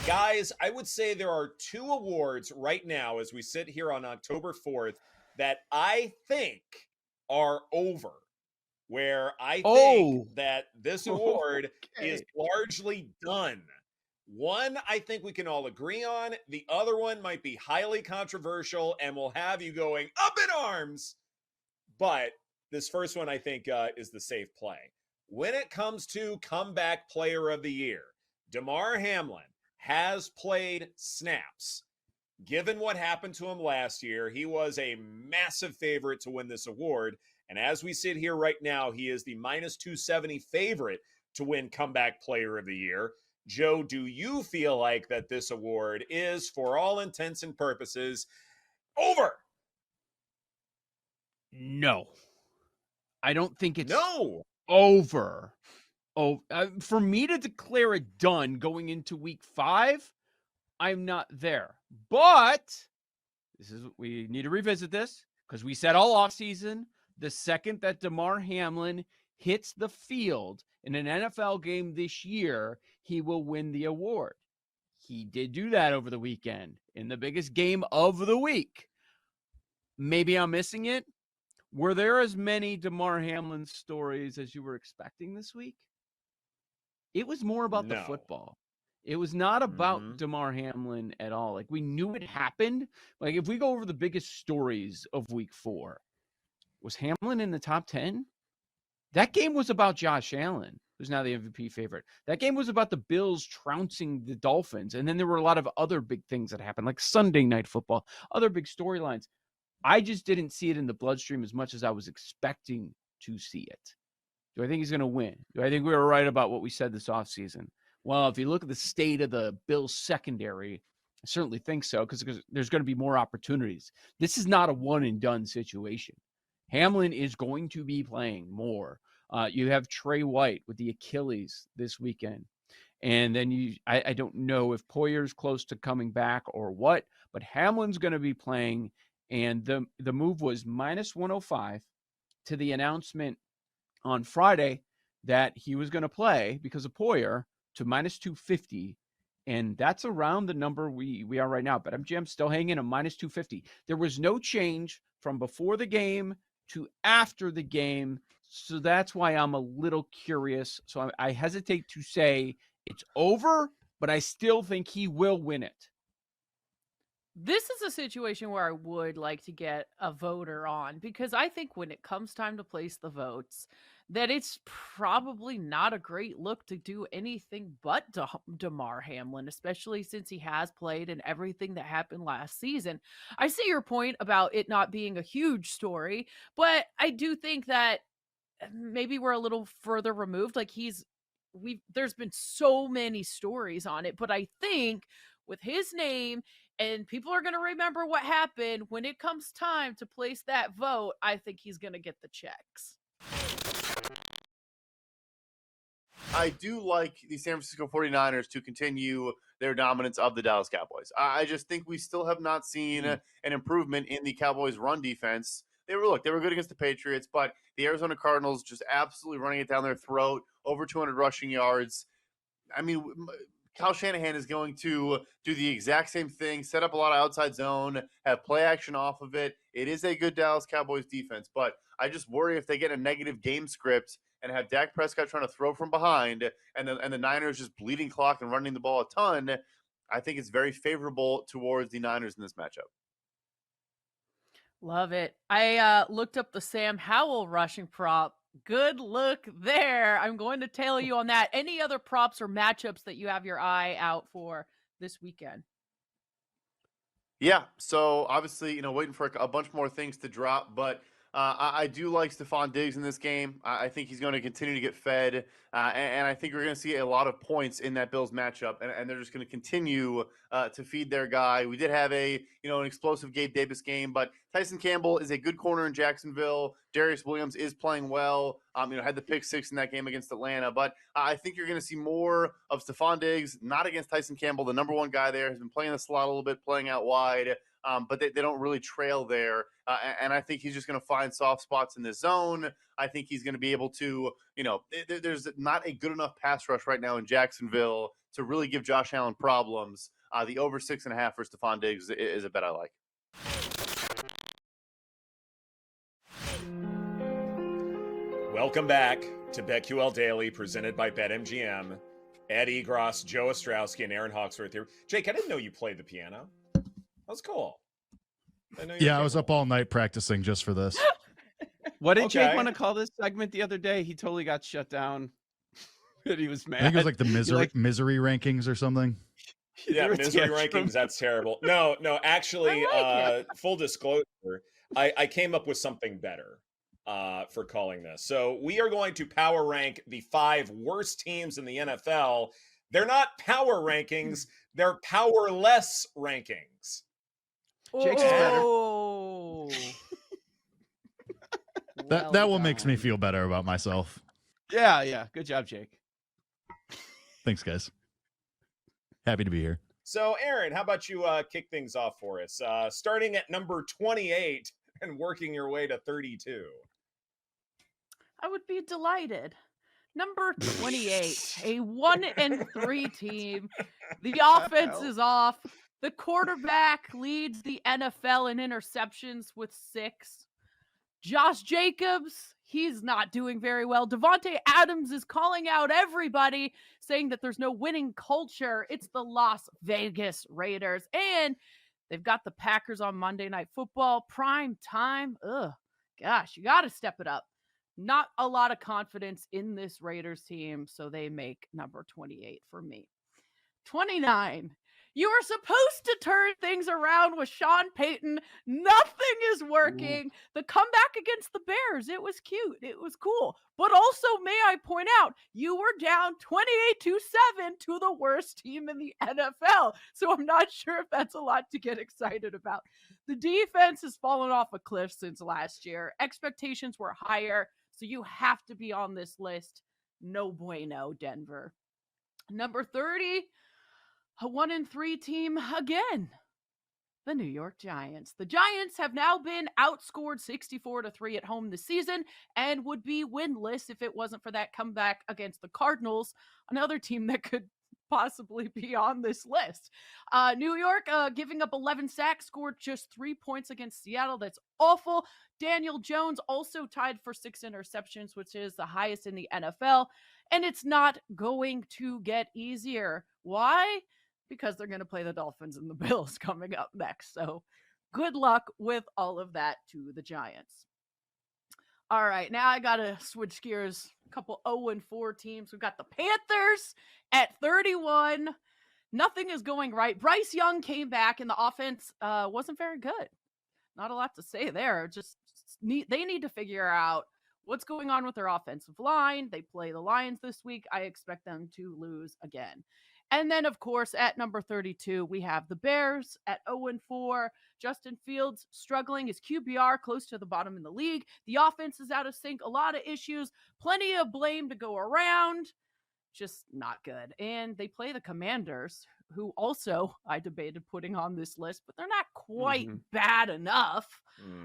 Guys, I would say there are two awards right now as we sit here on October 4th that I think are over. Where I think Oh, that this award is okay. largely done. One, I think we can all agree on. The other one might be highly controversial and will have you going up in arms. But this first one, I think, is the safe play. When it comes to Comeback Player of the Year, Damar Hamlin has played snaps. Given what happened to him last year, he was a massive favorite to win this award. And as we sit here right now, he is the minus 270 favorite to win Comeback Player of the Year. Joe, do you feel like that this award is, for all intents and purposes, over? No, I don't think it's No. over. Oh, for me to declare it done going into week 5, I'm not there. But we need to revisit this because we said all offseason, the second that Damar Hamlin hits the field in an NFL game this year, he will win the award. He did do that over the weekend in the biggest game of the week. Maybe I'm missing it. Were there as many Damar Hamlin stories as you were expecting this week? It was more about the No. football. It was not about Damar Hamlin at all. Like, we knew it happened. Like, if we go over the biggest stories of week 4, was Hamlin in the top 10? That game was about Josh Allen, who's now the MVP favorite. That game was about the Bills trouncing the Dolphins. And then there were a lot of other big things that happened, like Sunday Night Football, other big storylines. I just didn't see it in the bloodstream as much as I was expecting to see it. Do I think he's going to win? Do I think we were right about what we said this offseason? Well, if you look at the state of the Bills secondary, I certainly think so because there's going to be more opportunities. This is not a one-and-done situation. Hamlin is going to be playing more. You have Trey White with the Achilles this weekend. And then I don't know if Poyer's close to coming back or what, but Hamlin's going to be playing. And the move was minus 105 to the announcement on Friday that he was going to play because of Poyer to minus 250. And that's around the number we are right now. But I'm still hanging a minus 250. There was no change from before the game to after the game. So that's why I'm a little curious. So I hesitate to say it's over, but I still think he will win it. This is a situation where I would like to get a voter on because I think when it comes time to place the votes, that it's probably not a great look to do anything but Damar Hamlin, especially since he has played and everything that happened last season. I see your point about it not being a huge story, but I do think that maybe we're a little further removed. Like there's been so many stories on it, but I think with his name and people are going to remember what happened when it comes time to place that vote, I think he's going to get the checks. I do like the San Francisco 49ers to continue their dominance of the Dallas Cowboys. I just think we still have not seen an improvement in the Cowboys' run defense. They were good against the Patriots, but the Arizona Cardinals just absolutely running it down their throat, over 200 rushing yards. I mean, Kyle Shanahan is going to do the exact same thing, set up a lot of outside zone, have play action off of it. It is a good Dallas Cowboys defense, but I just worry if they get a negative game script and have Dak Prescott trying to throw from behind and the Niners just bleeding clock and running the ball a ton. I think it's very favorable towards the Niners in this matchup. Love it. I looked up the Sam Howell rushing prop. Good look there. I'm going to tail you on that. Any other props or matchups that you have your eye out for this weekend? Yeah, so obviously, waiting for a bunch more things to drop, but I do like Stephon Diggs in this game. I think he's going to continue to get fed, and I think we're going to see a lot of points in that Bills matchup, and they're just going to continue to feed their guy. We did have an explosive Gabe Davis game, but Tyson Campbell is a good corner in Jacksonville. Darius Williams is playing well. Had the pick 6 in that game against Atlanta, but I think you're going to see more of Stephon Diggs, not against Tyson Campbell, the number one guy there, has been playing the slot a little bit, playing out wide. But they don't really trail there. And I think he's just going to find soft spots in this zone. I think he's going to be able to, there's not a good enough pass rush right now in Jacksonville to really give Josh Allen problems. The over 6.5 for Stephon Diggs is a bet I like. Welcome back to BetQL Daily, presented by BetMGM. Ed Egros, Joe Ostrowski, and Aaron Hawksworth here. Jake, I didn't know you played the piano. That's cool. I was up all night practicing just for this. What did Jake Okay. want to call this segment the other day? He totally got shut down. And he was mad. I think it was like the misery rankings or something. Yeah, There were misery tantrums. rankings. That's terrible. No, actually, I like full disclosure, I came up with something better for calling this. So we are going to power rank the 5 worst teams in the NFL. They're not power rankings; they're powerless rankings. Jake's is better. Oh. That one makes me feel better about myself. Yeah. Good job, Jake. Thanks, guys. Happy to be here. So, Aaron, how about you kick things off for us? Starting at number 28 and working your way to 32. I would be delighted. Number 28, a 1-3 team. The offense is off. The quarterback leads the NFL in interceptions with 6. Josh Jacobs, he's not doing very well. Devontae Adams is calling out everybody, saying that there's no winning culture. It's the Las Vegas Raiders. And they've got the Packers on Monday Night Football. Prime time. Ugh. Gosh, you got to step it up. Not a lot of confidence in this Raiders team, so they make number 28 for me. 29. You were supposed to turn things around with Sean Payton. Nothing is working. Ooh. The comeback against the Bears, it was cute. It was cool. But also, may I point out, you were down 28-7 to the worst team in the NFL. So I'm not sure if that's a lot to get excited about. The defense has fallen off a cliff since last year. Expectations were higher, so you have to be on this list. No bueno, Denver. Number 30, a 1-3 team again. The New York Giants. The Giants have now been outscored 64-3 at home this season and would be winless if it wasn't for that comeback against the Cardinals, another team that could possibly be on this list. New York giving up 11 sacks, scored just 3 points against Seattle. That's awful. Daniel Jones also tied for 6 interceptions, which is the highest in the NFL. And it's not going to get easier. Why? Because they're going to play the Dolphins and the Bills coming up next. So good luck with all of that to the Giants. All right, now I got to switch gears. A couple 0-4 teams. We've got the Panthers at 31. Nothing is going right. Bryce Young came back and the offense wasn't very good. Not a lot to say there. They need to figure out what's going on with their offensive line. They play the Lions this week. I expect them to lose again. And then, of course, at number 32, we have the Bears at 0-4. Justin Fields struggling. His QBR close to the bottom in the league. The offense is out of sync. A lot of issues. Plenty of blame to go around. Just not good. And they play the Commanders, who also I debated putting on this list, but they're not quite bad enough.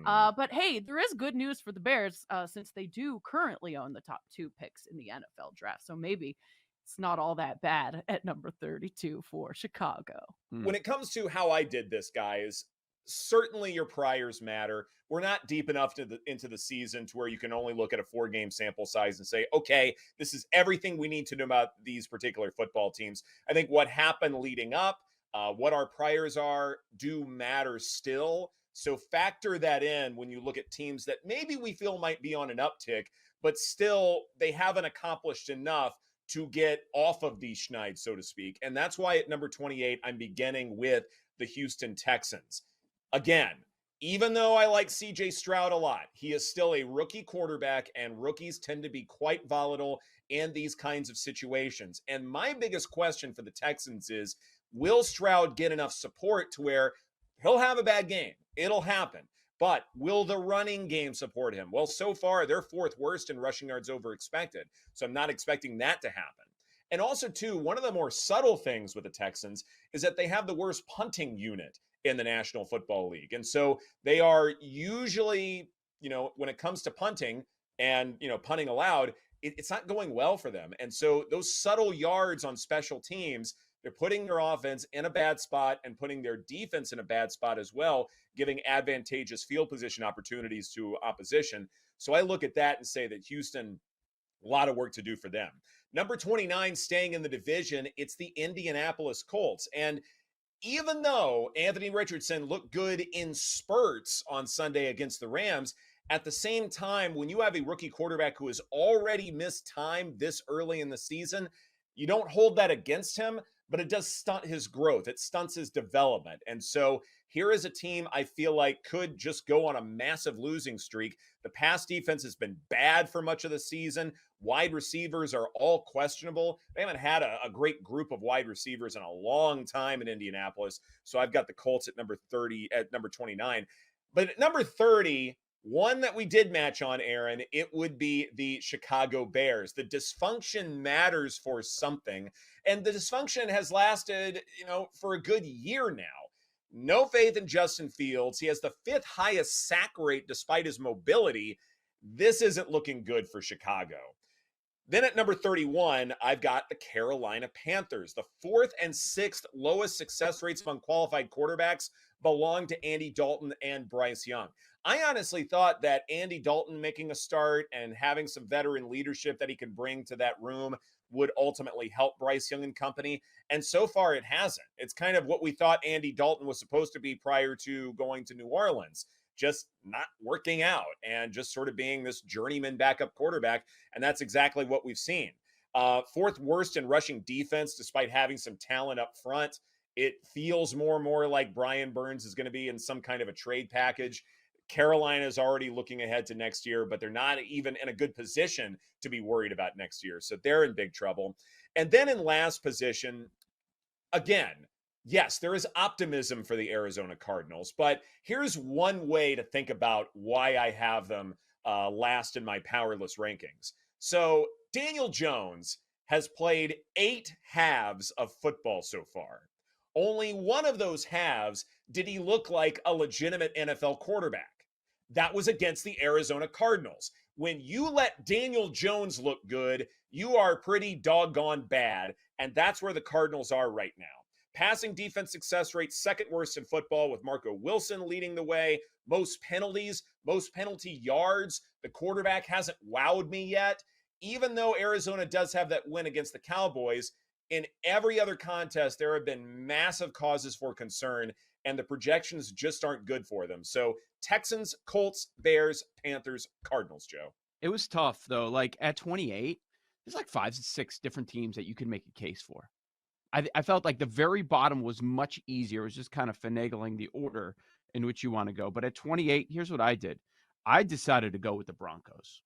But hey, there is good news for the Bears since they do currently own the top 2 picks in the NFL draft. So maybe it's not all that bad at number 32 for Chicago. When it comes to how I did this, guys, certainly your priors matter. We're not deep enough into the season to where you can only look at a 4-game sample size and say, okay, this is everything we need to know about these particular football teams. I think what happened leading up, what our priors are, do matter still. So factor that in when you look at teams that maybe we feel might be on an uptick, but still they haven't accomplished enough to get off of these schneid, so to speak. And that's why at number 28, I'm beginning with the Houston Texans. Again, even though I like CJ Stroud a lot, he is still a rookie quarterback, and rookies tend to be quite volatile in these kinds of situations. And my biggest question for the Texans is, will Stroud get enough support to where he'll have a bad game? It'll happen. But will the running game support him? Well, so far, they're 4th worst in rushing yards over expected. So I'm not expecting that to happen. And also, too, one of the more subtle things with the Texans is that they have the worst punting unit in the National Football League. And so they are usually, when it comes to punting and, punting allowed, it's not going well for them. And so those subtle yards on special teams, they're putting their offense in a bad spot and putting their defense in a bad spot as well, giving advantageous field position opportunities to opposition. So I look at that and say that Houston, a lot of work to do for them. Number 29, staying in the division, it's the Indianapolis Colts. And even though Anthony Richardson looked good in spurts on Sunday against the Rams, at the same time, when you have a rookie quarterback who has already missed time this early in the season, you don't hold that against him, but it does stunt his growth. It stunts his development. And so here is a team I feel like could just go on a massive losing streak. The pass defense has been bad for much of the season. Wide receivers are all questionable. They haven't had a great group of wide receivers in a long time in Indianapolis. So I've got the Colts at number 29. But at number 30, one that we did match on, Aaron, it would be the Chicago Bears. The dysfunction matters for something, and the dysfunction has lasted, for a good year now. No faith in Justin Fields. He has the 5th highest sack rate despite his mobility. This isn't looking good for Chicago. Then at number 31, I've got the Carolina Panthers. The 4th and 6th lowest success rates among qualified quarterbacks belong to Andy Dalton and Bryce Young. I honestly thought that Andy Dalton making a start and having some veteran leadership that he can bring to that room would ultimately help Bryce Young and company. And so far it hasn't. It's kind of what we thought Andy Dalton was supposed to be prior to going to New Orleans. Just not working out and just sort of being this journeyman backup quarterback. And that's exactly what we've seen. 4th worst in rushing defense, despite having some talent up front. It feels more and more like Brian Burns is going to be in some kind of a trade package. Carolina is already looking ahead to next year, but they're not even in a good position to be worried about next year. So they're in big trouble. And then in last position, again, yes, there is optimism for the Arizona Cardinals, but here's one way to think about why I have them last in my powerless rankings. So Daniel Jones has played 8 halves of football so far. Only one of those halves did he look like a legitimate NFL quarterback. That was against the Arizona Cardinals. When you let Daniel Jones look good, you are pretty doggone bad, and that's where the Cardinals are right now. Passing defense success rate, 2nd worst in football, with Marco Wilson leading the way. Most penalties, most penalty yards. The quarterback hasn't wowed me yet. Even though Arizona does have that win against the Cowboys, in every other contest, there have been massive causes for concern, and the projections just aren't good for them. So Texans, Colts, Bears, Panthers, Cardinals, Joe. It was tough, though. Like at 28, there's like 5 to 6 different teams that you could make a case for. I felt like the very bottom was much easier. It was just kind of finagling the order in which you want to go. But at 28, here's what I did. I decided to go with the Broncos.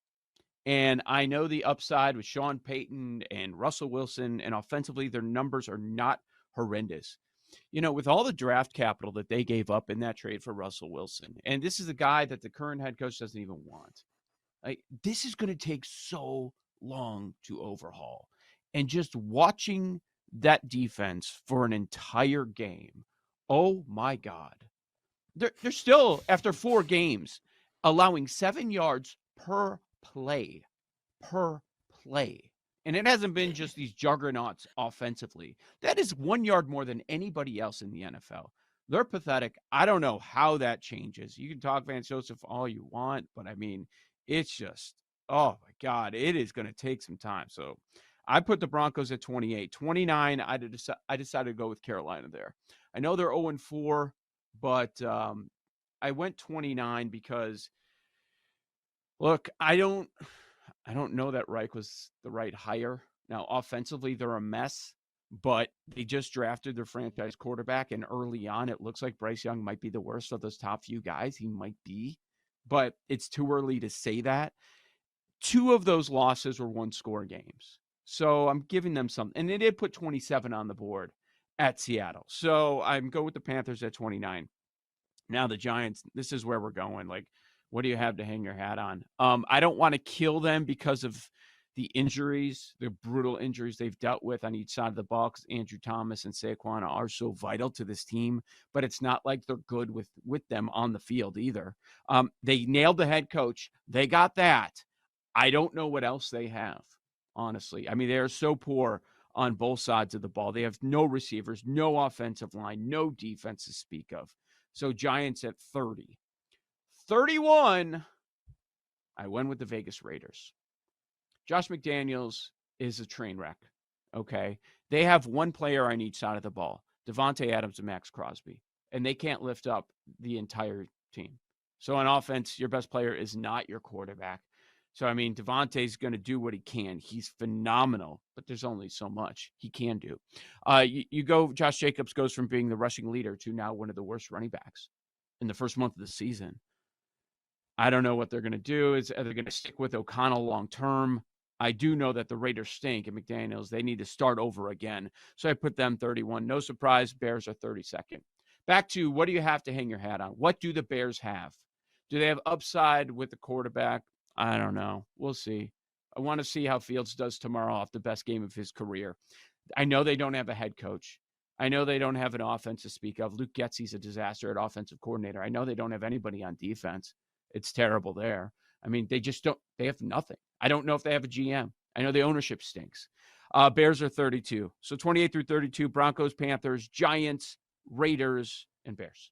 And I know the upside with Sean Payton and Russell Wilson, and offensively, their numbers are not horrendous. With all the draft capital that they gave up in that trade for Russell Wilson, and this is a guy that the current head coach doesn't even want. This is going to take so long to overhaul. And just watching that defense for an entire game, oh my God. They're still, after 4 games, allowing 7 yards per play. And it hasn't been just these juggernauts offensively. That is 1 yard more than anybody else in the NFL. They're pathetic. I don't know how that changes. You can talk Vance Joseph all you want, but I mean, it's just, oh my God, it is going to take some time. So I put the Broncos at 28. 29, I decided to go with Carolina there. I know they're 0-4, but I went 29 because, look, I don't know that Reich was the right hire. Now, offensively, they're a mess, but they just drafted their franchise quarterback, and early on, it looks like Bryce Young might be the worst of those top few guys. He might be, but it's too early to say that. 2 of those losses were 1-score games. So I'm giving them something. And they did put 27 on the board at Seattle. So I'm going with the Panthers at 29. Now the Giants, this is where we're going. Like, what do you have to hang your hat on? I don't want to kill them because of the injuries, the brutal injuries they've dealt with on each side of the ball, because Andrew Thomas and Saquon are so vital to this team, but it's not like they're good with them on the field either. They nailed the head coach. They got that. I don't know what else they have, honestly. I mean, they are so poor on both sides of the ball. They have no receivers, no offensive line, no defense to speak of. So Giants at 30. 31, I went with the Vegas Raiders. Josh McDaniels is a train wreck, okay? They have one player on each side of the ball, Devontae Adams and Max Crosby, and they can't lift up the entire team. So on offense, your best player is not your quarterback. So, I mean, Devontae's going to do what he can. He's phenomenal, but there's only so much he can do. Josh Jacobs goes from being the rushing leader to now one of the worst running backs in the first month of the season. I don't know what they're going to do. Are they going to stick with O'Connell long term? I do know that the Raiders stink, and McDaniels, they need to start over again. So I put them 31. No surprise, Bears are 32nd. Back to what do you have to hang your hat on? What do the Bears have? Do they have upside with the quarterback? I don't know. We'll see. I want to see how Fields does tomorrow off the best game of his career. I know they don't have a head coach. I know they don't have an offense to speak of. Luke Getsy's a disaster at offensive coordinator. I know they don't have anybody on defense. It's terrible there. I mean, they have nothing. I don't know if they have a GM. I know the ownership stinks. Bears are 32. So 28 through 32, Broncos, Panthers, Giants, Raiders, and Bears.